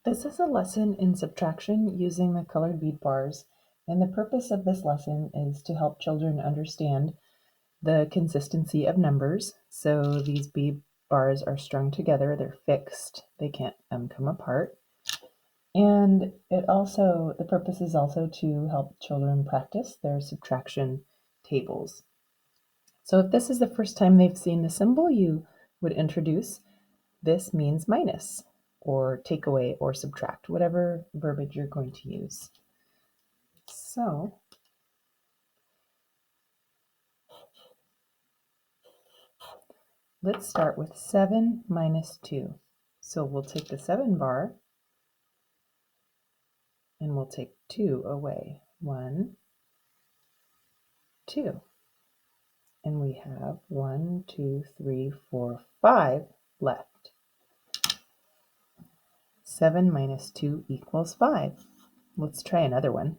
This is a lesson in subtraction using the colored bead bars, and the purpose of this lesson is to help children understand the consistency of numbers. So these bead bars are strung together, they're fixed, they can't come apart. And the purpose is also to help children practice their subtraction tables. So if this is the first time they've seen the symbol, you would introduce this means minus, or take away, or subtract, whatever verbiage you're going to use. So let's start with 7 minus 2. So we'll take the 7 bar and we'll take 2 away. 1, 2. And we have 1, 2, 3, 4, 5 left. 7 minus 2 equals 5. Let's try another one.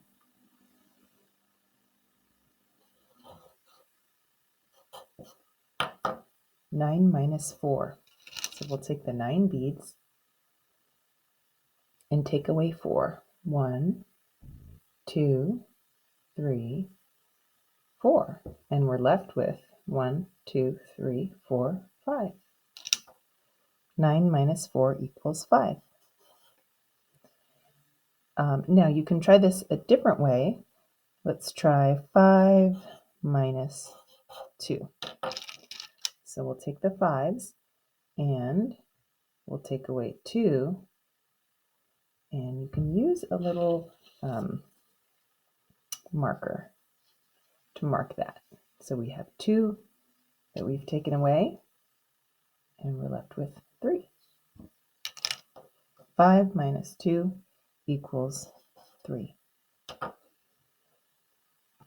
9 minus 4. So we'll take the 9 beads and take away 4. 1, 2, 3, 4. And we're left with 1, 2, 3, 4, 5. 9 minus 4 equals 5. Now you can try this a different way. Let's try 5 minus 2. So we'll take the 5s and we'll take away 2. And you can use a little marker to mark that. So we have 2 that we've taken away, and we're left with 3. 5 minus 2 equals 3.